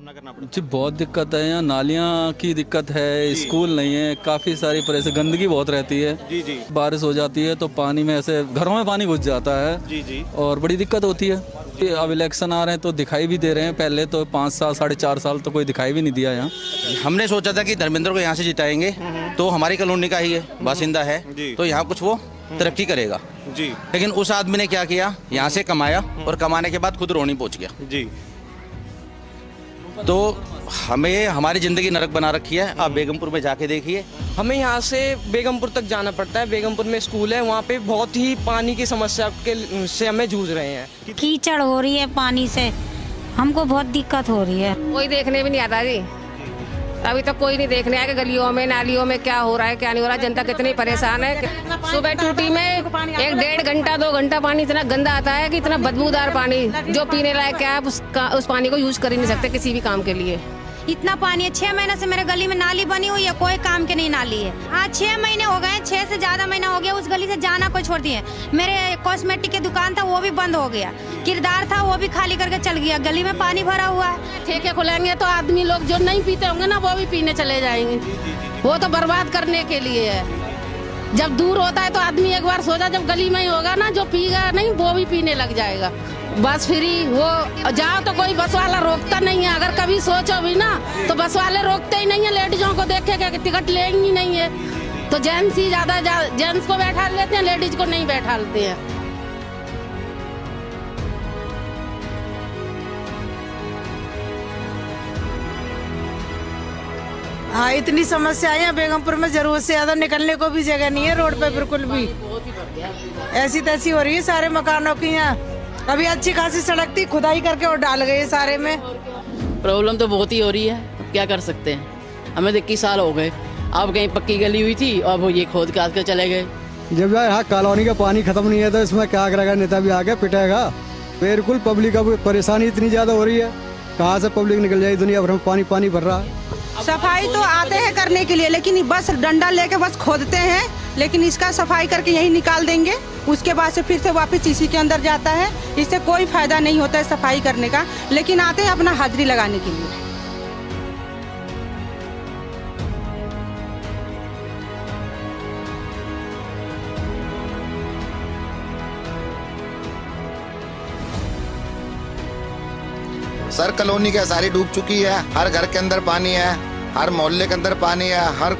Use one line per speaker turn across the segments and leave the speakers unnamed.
सामना करना पड़ता
जी बहुत दिक्कत है। यहाँ नालियाँ की दिक्कत है, स्कूल नहीं है, काफ़ी सारी परेशानी, गंदगी बहुत रहती है।
जी जी
बारिश हो जाती है तो पानी में ऐसे घरों में पानी घुस जाता है
जी जी
और बड़ी दिक्कत होती है। अब इलेक्शन आ रहे हैं तो दिखाई भी दे रहे हैं, पहले तो 5 साल 4.5 साल तो कोई दिखाई भी नहीं दिया यहाँ।
हमने सोचा था कि धर्मेंद्र को यहाँ से जिताएंगे तो हमारी कॉलोनी का ही है, बासिंदा है,
जी।
तो यहाँ कुछ वो तरक्की करेगा।
जी
लेकिन उस आदमी ने क्या किया, यहाँ से कमाया और कमाने के बाद खुद रोनी पहुँच गया।
जी
तो हमें हमारी ज़िंदगी नरक बना रखी है। आप बेगमपुर में जाके देखिए,
हमें यहाँ से बेगमपुर तक जाना पड़ता है। बेगमपुर में स्कूल है, वहाँ पे बहुत ही पानी की समस्या के से हमें जूझ रहे हैं।
कीचड़ हो रही है पानी से, हमको बहुत दिक्कत हो रही है।
कोई देखने भी नहीं आता जी, अभी तक कोई नहीं देखने आया कि गलियों में नालियों में क्या हो रहा है क्या नहीं हो रहा है। जनता कितनी परेशान है। सुबह टूटी में 1-1.5 घंटा 2 घंटा पानी इतना गंदा आता है कि इतना बदबूदार पानी जो पीने लायक क्या है, उस पानी को यूज कर ही नहीं सकते किसी भी काम के लिए।
इतना पानी है, 6 महीने से मेरे गली में नाली बनी हुई है, कोई काम की नहीं नाली है। हाँ 6 महीने हो गए, 6 से ज्यादा महीना हो गया उस गली से जाना को छोड़ दिए। मेरे कॉस्मेटिक की दुकान था वो भी बंद हो गया, किरदार था वो भी खाली करके चल गया। गली में पानी भरा हुआ है।
ठेके खुलेंगे तो आदमी लोग जो नहीं पीते होंगे ना वो भी पीने चले जाएंगे। वो तो बर्बाद करने के लिए है। जब दूर होता है तो आदमी एक बार सोचा, जब गली में ही होगा ना, जो पीगा नहीं वो भी पीने लग जाएगा। बस फ्री वो जाओ तो कोई बस वाला रोकता नहीं है। अगर कभी सोचो भी ना तो बस वाले रोकते ही नहीं है। लेडीजों को देखे क्या टिकट लेंगी नहीं है तो जेंट्स ही ज्यादा जेंट्स को बैठा लेते हैं, लेडीज को नहीं बैठाते हैं।
हाँ इतनी समस्याएं हैं बेगमपुर में, जरूरत से ज्यादा निकलने को भी जगह नहीं है रोड पे बिल्कुल भी। ऐसी तैसी हो रही है सारे मकानों की। यहाँ अभी अच्छी खासी सड़क थी, खुदाई करके और डाल गए सारे में।
प्रॉब्लम तो बहुत ही हो रही है, क्या कर सकते हैं। हमें 21 साल हो गए, अब कहीं पक्की गली हुई थी और वो ये खोद काट के चले गए।
जब यार यहाँ कॉलोनी का पानी खत्म नहीं है तो इसमें क्या करेगा, नेता भी आगे पिटेगा। बिल्कुल पब्लिक का परेशानी इतनी ज्यादा हो रही है, कहाँ से पब्लिक निकल जाए। दुनिया भर में पानी पानी भर रहा है।
सफाई तो आते हैं करने के लिए, लेकिन बस डंडा लेके बस खोदते हैं, लेकिन इसका सफाई करके यही निकाल देंगे। उसके बाद से फिर से वापस इसी के अंदर जाता है। इससे कोई फायदा नहीं होता है सफाई करने का, लेकिन आते हैं अपना हाजिरी लगाने के लिए।
सर कॉलोनी के सारी डूब चुकी है। हर घर के अंदर पानी है, हर मोहल्ले के अंदर पानी है, हर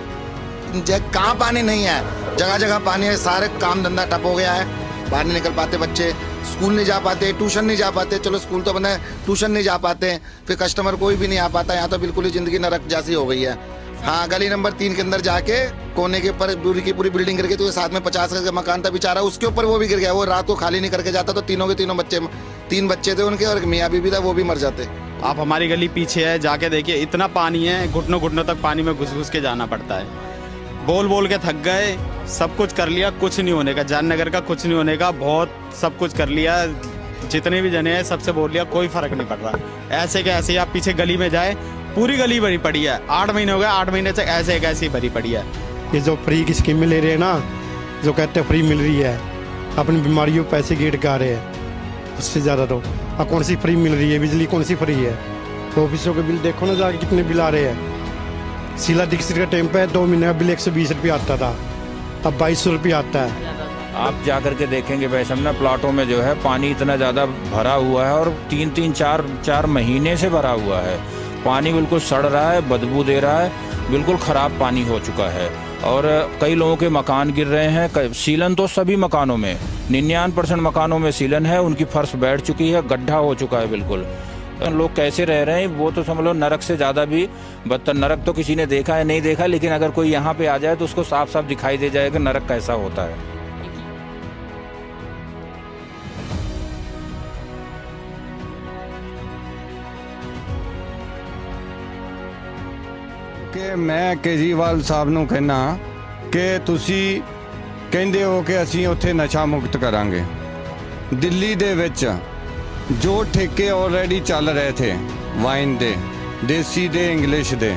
जगह कहाँ पानी नहीं है, जगह जगह पानी है। सारे काम धंधा ठप हो गया है, बाहर नहीं निकल पाते बच्चे, स्कूल नहीं जा पाते, ट्यूशन नहीं जा पाते। चलो स्कूल तो बंद है, ट्यूशन नहीं जा पाते, फिर कस्टमर कोई भी नहीं आ पाता। यहाँ तो बिल्कुल ही जिंदगी नरक जैसी हो गई है। हाँ गली नंबर 3 के अंदर जाके कोने के ऊपर पूरी की पूरी बिल्डिंग गिर गई, तो साथ में 50 का मकान था बेचारा, उसके ऊपर वो भी गिर गया। वो रात को खाली नहीं करके जाता तो तीनों के तीनों बच्चे, 3 बच्चे थे उनके और एक मियाँ बीबी था, वो भी मर जाते।
आप हमारी गली पीछे है, जाके देखिए इतना पानी है, घुटनों घुटनों तक पानी में घुस घुस के जाना पड़ता है। बोल बोल के थक गए, सब कुछ कर लिया, कुछ नहीं होने का। जाननगर का कुछ नहीं होने का, बहुत सब कुछ कर लिया, जितने भी जने हैं सबसे बोल लिया, कोई फर्क नहीं पड़ रहा। ऐसे के ऐसे आप पीछे गली में जाए, पूरी गली भरी पड़ी है। 8 महीने हो गए, 8 महीने से ऐसे कैसी भरी पड़ी है।
ये जो फ्री की स्कीमें ले रहे हैं ना, जो कहते हैं फ्री मिल रही है, अपनी बीमारियों पैसे गिर के आ रहे हैं उससे ज्यादा। तो अब कौन सी फ्री मिल रही है, बिजली कौन सी फ्री है। तो ऑफिसों के बिल देखो ना जाके कितने बिल आ रहे हैं। शीला दीक्षित का टाइम पे 2 महीने का बिल 120 रुपये आता था, अब 2200 रुपये आता है।
आप जा करके देखेंगे वैसे ना प्लाटों में जो है पानी इतना ज़्यादा भरा हुआ है और 3-4 महीने से भरा हुआ है। पानी बिल्कुल सड़ रहा है, बदबू दे रहा है, बिल्कुल ख़राब पानी हो चुका है। और कई लोगों के मकान गिर रहे हैं। सीलन तो सभी मकानों में, 99% मकानों में सीलन है, उनकी फर्श बैठ चुकी है, गड्ढा हो चुका है बिल्कुल। लोग कैसे रह रहे हैं वो तो समझ लो नरक से ज़्यादा भी बदतर। नरक तो किसी ने देखा है नहीं देखा, लेकिन अगर कोई यहाँ पे आ जाए तो उसको साफ साफ दिखाई दे जाएगा नरक कैसा होता है।
ਕਿ ਮੈਂ ਕੇਜਰੀਵਾਲ ਸਾਹਿਬ ਨੂੰ ਕਹਿਣਾ ਕਿ ਤੁਸੀਂ ਕਹਿੰਦੇ ਹੋ ਕਿ ਅਸੀਂ ਉੱਥੇ ਨਸ਼ਾ ਮੁਕਤ ਕਰਾਂਗੇ। ਦਿੱਲੀ ਦੇ ਵਿੱਚ ਜੋ ਠੇਕੇ ਆਲਰੇਡੀ ਚੱਲ ਰਹੇ ਥੇ ਵਾਈਨ ਦੇ, ਦੇਸੀ ਦੇ, ਇੰਗਲਿਸ਼ ਦੇ,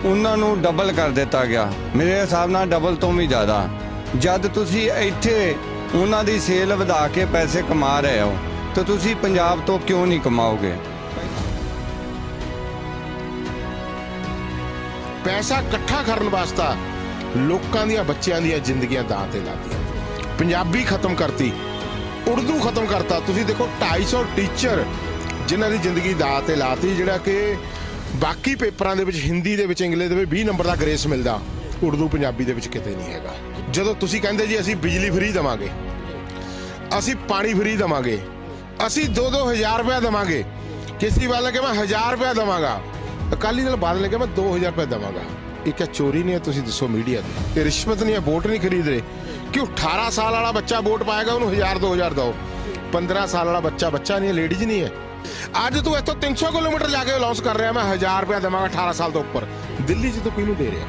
ਉਹਨਾਂ ਨੂੰ ਡਬਲ ਕਰ ਦਿੱਤਾ ਗਿਆ। ਮੇਰੇ ਹਿਸਾਬ ਨਾਲ ਡਬਲ ਤੋਂ ਵੀ ਜ਼ਿਆਦਾ। ਜਦ ਤੁਸੀਂ ਇੱਥੇ ਉਹਨਾਂ ਦੀ ਸੇਲ ਵਧਾ ਕੇ ਪੈਸੇ ਕਮਾ ਰਹੇ ਹੋ ਤਾਂ ਤੁਸੀਂ ਪੰਜਾਬ ਤੋਂ ਕਿਉਂ ਨਹੀਂ ਕਮਾਓਗੇ।
ਪੈਸਾ ਇਕੱਠਾ ਕਰਨ ਵਾਸਤਾ ਲੋਕਾਂ ਦੀਆਂ ਬੱਚਿਆਂ ਦੀਆਂ ਜ਼ਿੰਦਗੀਆਂ ਦਾਅ ਤੇ ਲਾਤੀਆਂ। ਪੰਜਾਬੀ ਖਤਮ ਕਰਤੀ, ਉਰਦੂ ਖਤਮ ਕਰਤਾ। ਤੁਸੀਂ ਦੇਖੋ 250 ਟੀਚਰ ਜਿਨ੍ਹਾਂ ਦੀ ਜ਼ਿੰਦਗੀ ਦਾਅ ਤੇ ਲਾਤੀ, ਜਿਹੜਾ ਕਿ ਬਾਕੀ ਪੇਪਰਾਂ ਦੇ ਵਿੱਚ ਹਿੰਦੀ ਦੇ ਵਿੱਚ ਇੰਗਲਿਸ਼ ਦੇ ਵਿੱਚ 20 ਨੰਬਰ ਦਾ ਗ੍ਰੇਸ ਮਿਲਦਾ, ਉਰਦੂ ਪੰਜਾਬੀ ਦੇ ਵਿੱਚ ਕਿਤੇ ਨਹੀਂ ਹੈਗਾ। ਜਦੋਂ ਤੁਸੀਂ ਕਹਿੰਦੇ ਜੀ ਅਸੀਂ ਬਿਜਲੀ ਫ੍ਰੀ ਦੇਵਾਂਗੇ, ਅਸੀਂ ਪਾਣੀ ਫ੍ਰੀ ਦੇਵਾਂਗੇ, ਅਸੀਂ 2-2 ਹਜ਼ਾਰ ਰੁਪਇਆ ਦੇਵਾਂਗੇ, ਕੇਜਰੀਵਾਲ ਨੇ ਕਿਹਾ ਮੈਂ 1000 ਰੁਪਇਆ ਦੇਵਾਂਗਾ, ਅਕਾਲੀ ਦਲ ਬਾਦਲ ਨੇ ਕਿਹਾ ਮੈਂ 2000 ਰੁਪਇਆ ਦੇਵਾਂਗਾ। ਇਹ ਕਿਆ ਚੋਰੀ ਨਹੀਂ ਹੈ? ਤੁਸੀਂ ਦੱਸੋ ਮੀਡੀਆ ਤੇ, ਇਹ ਰਿਸ਼ਵਤ ਨਹੀਂ ਹੈ? ਵੋਟ ਨਹੀਂ ਖਰੀਦ ਰਹੇ? ਕਿਉਂ 18 ਸਾਲ ਵਾਲਾ ਬੱਚਾ ਵੋਟ ਪਾਏਗਾ, ਉਹਨੂੰ 1000-2000 ਦਿਓ। 15 ਸਾਲ ਵਾਲਾ ਬੱਚਾ ਨਹੀਂ ਹੈ, ਲੇਡੀਜ਼ ਨਹੀਂ ਹੈ। ਅੱਜ ਤੂੰ ਇੱਥੋਂ 300 ਕਿਲੋਮੀਟਰ ਜਾ ਕੇ ਅਨਾਉਂਸ ਕਰ ਰਿਹਾ ਮੈਂ 1000 ਰੁਪਇਆ ਦੇਵਾਂਗਾ 18 ਸਾਲ ਤੋਂ ਉੱਪਰ। ਦਿੱਲੀ 'ਚ ਤੂੰ ਕਿਹਨੂੰ ਦੇ ਰਿਹਾ?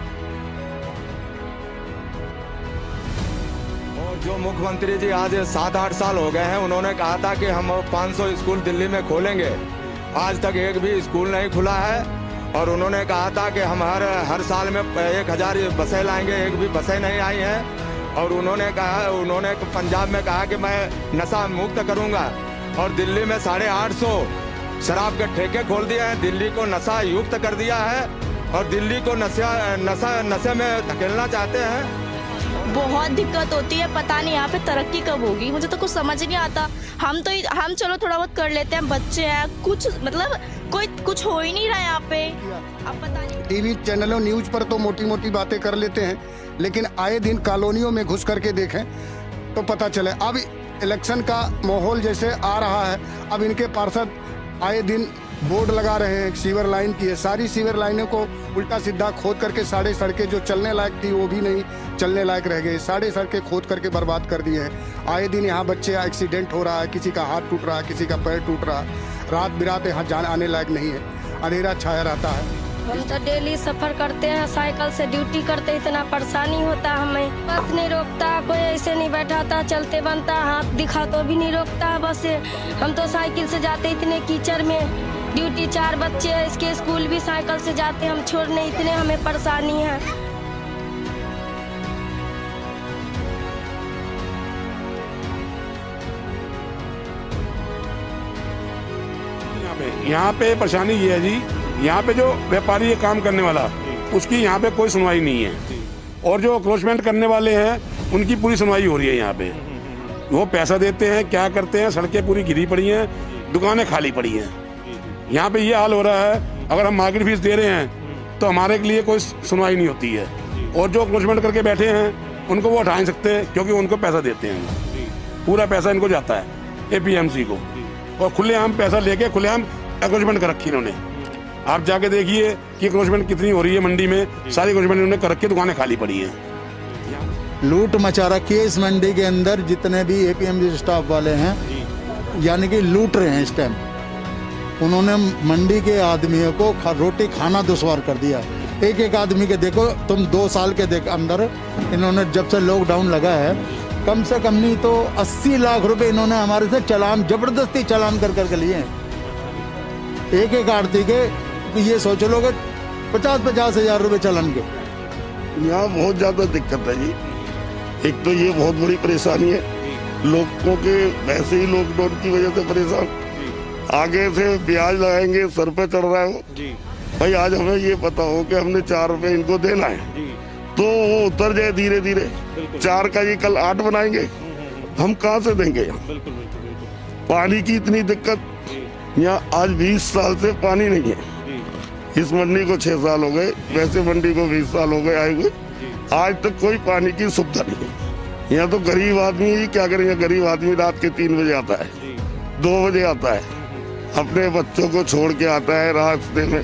जो मुख्यमंत्री जी आज 7-8 साल हो गए हैं, उन्होंने कहा था कि हम 500 स्कूल दिल्ली में खोलेंगे। आज तक एक भी स्कूल नहीं खुला है। और उन्होंने कहा था कि हम हर साल में 1000 बसें लाएंगे, एक भी बसें नहीं आई हैं। और उन्होंने पंजाब में कहा कि मैं नशा मुक्त करूंगा। और दिल्ली में 850 शराब के ठेके खोल दिए हैं, दिल्ली को नशा युक्त कर दिया है और दिल्ली को नशे में धकेलना चाहते हैं।
बहुत दिक्कत होती है, पता नहीं यहाँ पे तरक्की कब होगी, मुझे तो कुछ समझ नहीं आता। हम चलो थोड़ा बहुत कर लेते हैं, बच्चे हैं, कुछ मतलब कोई कुछ हो ही नहीं रहा है यहाँ पे। अब पता नहीं,
टीवी चैनलों न्यूज पर तो मोटी मोटी बातें कर लेते हैं, लेकिन आए दिन कॉलोनियों में घुस करके देखें तो पता चले। अब इलेक्शन का माहौल जैसे आ रहा है, अब इनके पार्षद आए दिन बोर्ड लगा रहे हैं, सीवर लाइन की है, सारी सीवर लाइनों को उल्टा सीधा खोद करके सारे सड़कें जो चलने लायक थी वो भी नहीं चलने लायक रह गए, सारे सड़कें खोद करके बर्बाद कर दिए हैं। आए दिन यहाँ बच्चे एक्सीडेंट हो रहा है, किसी का हाथ टूट रहा है, किसी का पैर टूट रहा है, रात बिरात यहाँ जाने आने लायक नहीं है, अंधेरा छाया रहता है।
हम तो डेली सफर करते हैं, साइकिल से ड्यूटी करते, इतना परेशानी होता है हमें। बस नहीं रोकता, कोई ऐसे नहीं बैठाता, चलते बनता, हाथ दिखा तो भी नहीं रोकता बस। हम तो साइकिल से जाते, इतने कीचड़ में ड्यूटी, 4 बच्चे हैं, इसके स्कूल भी साइकिल से जाते, हम छोड़ने, इतने हमें परेशानी है।
यहाँ पे परेशानी ये है जी, यहाँ पे जो व्यापारी है काम करने वाला, उसकी यहाँ पे कोई सुनवाई नहीं है। और जो क्रोचमेंट करने वाले हैं उनकी पूरी सुनवाई हो रही है यहाँ पे। वो पैसा देते हैं, क्या करते हैं, सड़कें पूरी घिरी पड़ी हैं, दुकानें खाली पड़ी हैं। यहाँ पे ये हाल हो रहा है, अगर हम मार्केट फीस दे रहे हैं तो हमारे के लिए कोई सुनवाई नहीं होती है। और जो क्रोचमेंट करके बैठे हैं उनको वो हटा नहीं सकते, क्योंकि उनको पैसा देते हैं, पूरा पैसा इनको जाता है APMC को। और खुलेआम पैसा लेके खुलेआम एक्रोचमेंट कर रखी इन्होंने। आप जाके देखिए कि एक्रोचमेंट कितनी हो रही है मंडी में, सारी एक्रोचमेंट इन्होंने कर रखी है, दुकानें खाली पड़ी हैं।
लूट मचा रखी है इस मंडी के अंदर, जितने भी APMC स्टाफ वाले हैं यानी कि लूट रहे हैं इस टाइम। उन्होंने मंडी के आदमियों को रोटी खाना दुश्वार कर दिया। एक आदमी के देखो तुम 2 साल के अंदर इन्होंने जब से लॉकडाउन लगा है, कम से कम नहीं तो 80 लाख रुपए इन्होंने हमारे से चालान, जबरदस्ती चालान कर करके लिए हैं। एक आड़ती के ये सोच लो कि 50-50 हजार रुपए चालान के।
यहाँ बहुत ज्यादा दिक्कत है जी। एक तो ये बहुत बड़ी परेशानी है, लोगों के वैसे ही लॉकडाउन की वजह से परेशान, आगे से ब्याज लगाएंगे, सर पे चढ़ रहा है जी। भाई आज हमें ये पता हो कि हमने 4 रुपए इनको देना है तो वो उतर जाए धीरे धीरे। 4 का ये कल 8 बनाएंगे, हम कहाँ से देंगे? पानी की इतनी दिक्कत, यहाँ आज 20 साल से पानी नहीं है। इस मंडी को 6 साल हो गए, वैसे मंडी को 20 साल हो गए आए हुए, आज तक कोई पानी की सुविधा नहीं है। यहाँ तो गरीब आदमी ही क्या करेंगे? गरीब आदमी रात के 3 बजे आता है, 2 बजे आता है, अपने बच्चों को छोड़ के आता है, रास्ते में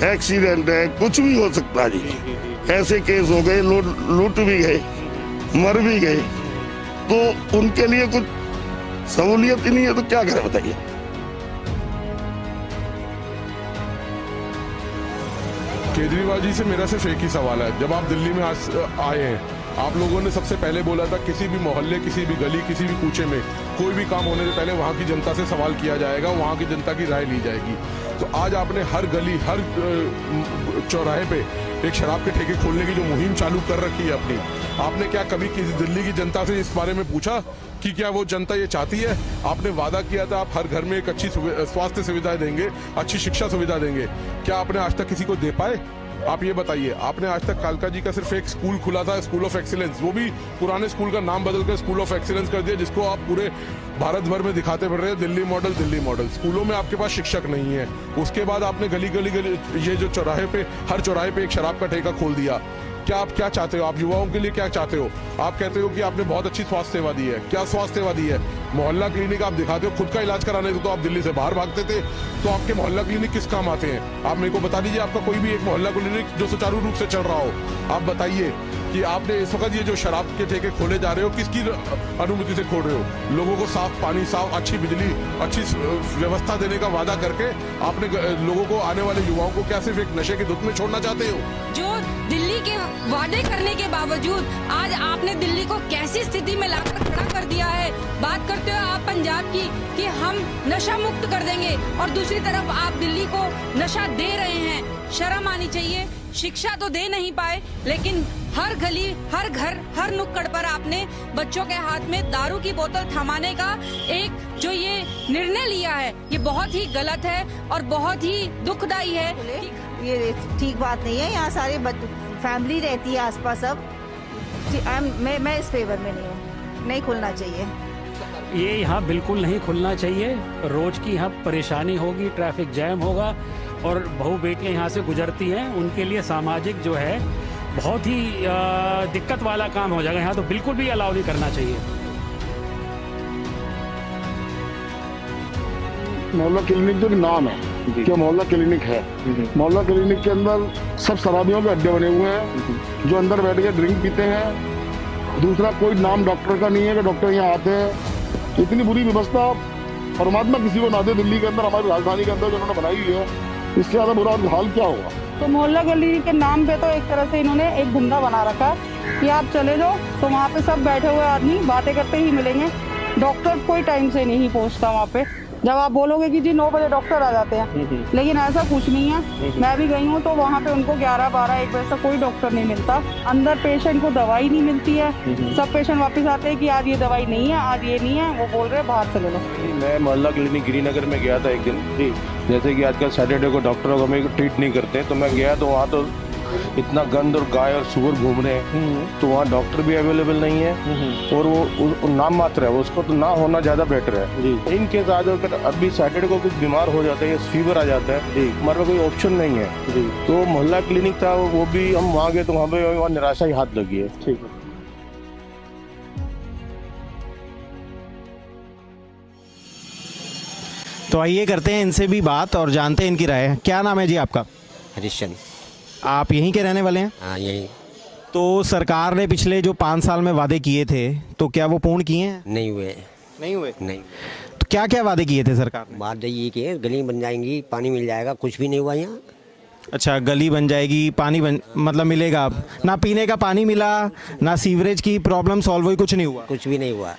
एक्सीडेंट है, कुछ भी हो सकता है जी। ऐसे केस हो गए, लूट भी गए, मर भी गए, तो उनके लिए कुछ सहूलियत ही नहीं है तो क्या करें बताइए?
केजरीवाल जी से मेरा सिर्फ एक ही सवाल है, जब आप दिल्ली में आज आए हैं, आप लोगों ने सबसे पहले बोला था किसी भी मोहल्ले, किसी भी गली, किसी भी कूचे में कोई भी काम होने से पहले वहाँ की जनता से सवाल किया जाएगा, वहाँ की जनता की राय ली जाएगी। तो आज आपने हर गली, हर चौराहे पे एक शराब के ठेके खोलने की जो मुहिम चालू कर रखी है अपनी, आपने क्या कभी किसी दिल्ली की जनता से इस बारे में पूछा कि क्या वो जनता ये चाहती है? आपने वादा किया था आप हर घर में एक अच्छी स्वास्थ्य सुविधाएं देंगे, अच्छी शिक्षा सुविधा देंगे, क्या आपने आज तक किसी को दे पाए? आप ये बताइए, आपने आज तक कालका जी का सिर्फ एक स्कूल खुला था, स्कूल ऑफ एक्सीलेंस, वो भी पुराने स्कूल का नाम बदलकर स्कूल ऑफ एक्सीलेंस कर दिया, जिसको आप पूरे भारत भर में दिखाते फिर रहे हैं, दिल्ली मॉडल दिल्ली मॉडल। स्कूलों में आपके पास शिक्षक नहीं है। उसके बाद आपने गली गली गली ये जो चौराहे पे, हर चौराहे पे एक शराब का ठेका खोल दिया। क्या आप क्या चाहते हो? आप युवाओं के लिए क्या चाहते हो? आप कहते हो कि आपने बहुत अच्छी स्वास्थ्य सेवा दी है। क्या स्वास्थ्य सेवा दी है? मोहल्ला क्लिनिक आप दिखाते हो, खुद का इलाज कराने तो आप दिल्ली से बाहर भागते थे, तो आपके मोहल्ला क्लिनिक किस काम आते हैं? आप मेरे को बता दीजिए आपका कोई भी एक मोहल्ला क्लिनिक जो सुचारू रूप से चल रहा हो। आप बताइए कि आपने इस वक्त ये जो शराब के ठेके खोले जा रहे हो, किसकी अनुमति से खोल रहे हो? लोगों को साफ पानी, साफ अच्छी बिजली, अच्छी व्यवस्था देने का वादा करके आपने लोगों को, आने वाले युवाओं को क्या सिर्फ एक नशे की धुत में छोड़ना चाहते हो?
जो दिल्ली के वादे करने के बावजूद आज आपने दिल्ली को कैसी स्थिति में लाकर खड़ा कर दिया है। बात करते हो आप पंजाब की कि हम नशा मुक्त कर देंगे, और दूसरी तरफ आप दिल्ली को नशा दे रहे हैं। शर्म आनी चाहिए। शिक्षा तो दे नहीं पाए, लेकिन हर गली, हर घर, हर नुक्कड़ पर आपने बच्चों के हाथ में दारू की बोतल थमाने का एक जो ये निर्णय लिया है, ये बहुत ही गलत है और बहुत ही दुखदाई है।
ये ठीक बात नहीं है। यहाँ सारे फैमिली रहती है आसपास। सब मैं इस फेवर में नहीं हूँ, नहीं खुलना चाहिए
ये। यहाँ बिल्कुल नहीं खुलना चाहिए। रोज की यहाँ परेशानी होगी, ट्रैफिक जैम होगा, और बहू बेटियाँ यहाँ से गुजरती हैं, उनके लिए सामाजिक जो है बहुत ही दिक्कत वाला काम हो जाएगा। यहाँ तो बिल्कुल भी अलाउ नहीं करना चाहिए।
मोहल्ला क्लिनिक जो नाम है क्या मोहल्ला क्लिनिक है, मोहल्ला क्लिनिक के अंदर सब शराबियों के अड्डे बने हुए हैं जो अंदर बैठ के ड्रिंक पीते हैं। दूसरा कोई नाम डॉक्टर का नहीं है कि डॉक्टर यहाँ आते हैं। इतनी बुरी व्यवस्था परमात्मा किसी को ना दे दिल्ली के अंदर, हमारी राजधानी के अंदर जो उन्होंने बनाई हुई है, इससे ज्यादा बुरा हाल क्या होगा।
तो मोहल्ला क्लिनिक के नाम पे तो एक तरह से इन्होंने एक धंधा बना रखा कि आप चले जाओ तो वहाँ पे सब बैठे हुए आदमी बातें करते ही मिलेंगे। डॉक्टर कोई टाइम से नहीं पहुँचता वहाँ पे। जब आप बोलोगे कि जी 9 बजे डॉक्टर आ जाते हैं, लेकिन ऐसा कुछ नहीं है। मैं भी गई हूँ तो वहाँ पे उनको 11, 12, 1 बजे तक कोई डॉक्टर नहीं मिलता। अंदर पेशेंट को दवाई नहीं मिलती है। सब पेशेंट वापस आते हैं कि आज ये दवाई नहीं है, आज ये नहीं है, वो बोल रहे हैं बाहर चले लो।
मैं मोहल्ला क्लिनिक गिरिनगर में गया था एक दिन, जैसे कि आजकल सैटरडे को डॉक्टर हमें ट्रीट नहीं करते, तो मैं गया तो वहाँ तो इतना गंद और गाय और सुअर घूम रहे हैं, तो वहाँ डॉक्टर भी अवेलेबल नहीं है, और वो नाम मात्र है, उसको तो ना होना ज़्यादा बेटर है। इनके साथ अगर अभी सैटरडे को कुछ बीमार हो जाता है या फीवर आ जाता है, हमारे कोई ऑप्शन नहीं है। तो मोहल्ला क्लिनिक था, वो भी हम वहाँ गए तो वहाँ पे वहाँ निराशा ही हाथ लगी है। ठीक है।
तो आइए करते हैं इनसे भी बात और जानते हैं इनकी राय। क्या नाम है जी आपका?
हरिश्चंद।
आप यहीं के रहने वाले हैं?
हाँ, यहीं।
तो सरकार ने पिछले जो 5 साल में वादे किए थे, तो क्या वो पूर्ण किए हैं?
नहीं हुए।
नहीं हुए?
नहीं।
तो क्या क्या वादे किए थे सरकार ने?
वादे ये किए गली बन जाएंगी, पानी मिल जाएगा, कुछ भी नहीं हुआ यहाँ।
अच्छा, गली बन जाएगी, पानी मतलब मिलेगा। अब ना पीने का पानी मिला, ना सीवरेज की प्रॉब्लम सॉल्व हुई, कुछ नहीं हुआ?
कुछ भी नहीं हुआ।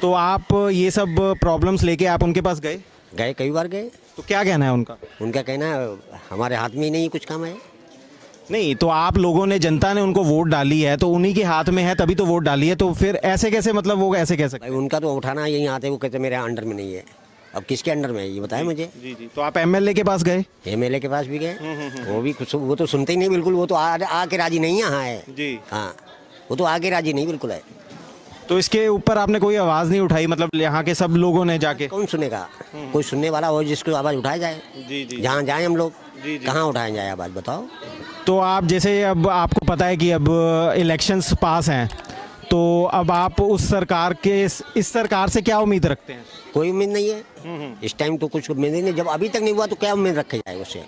तो आप ये सब प्रॉब्लम्स लेके आप उनके पास गए?
गए, कई बार गए।
तो क्या कहना है उनका?
उनका कहना है हमारे हाथ में ही नहीं कुछ काम है।
नहीं, तो आप लोगों ने, जनता ने उनको वोट डाली है, तो उन्हीं के हाथ में है तभी तो वोट डाली है, तो फिर ऐसे कैसे, मतलब वो ऐसे कह सकते?
उनका तो उठाना यहीं आते, वो कहते मेरे अंडर में नहीं है। अब किसके अंडर में है ये बताएं मुझे।
जी जी। तो आप एमएलए के पास गए?
एमएलए के पास भी गए, वो भी कुछ, वो तो सुनते ही नहीं बिल्कुल। वो तो आके राजी नहीं यहाँ है
जी।
हाँ, वो तो आके राजी नहीं बिल्कुल है।
तो इसके ऊपर आपने कोई आवाज़ नहीं उठाई? मतलब यहाँ के सब लोगों ने जाके?
कौन सुनेगा? कोई सुनने वाला हो जिसको आवाज़ उठाया जाए।
जी जी।
जहाँ जाए हम लोग, कहाँ उठाया जाए आवाज़ बताओ।
तो आप जैसे, अब आपको पता है कि अब इलेक्शंस पास हैं, तो अब आप उस सरकार के, इस सरकार से क्या उम्मीद रखते हैं?
कोई उम्मीद नहीं है इस टाइम तो, कुछ उम्मीद नहीं। जब अभी तक नहीं हुआ तो क्या उम्मीद रखा जाए उससे।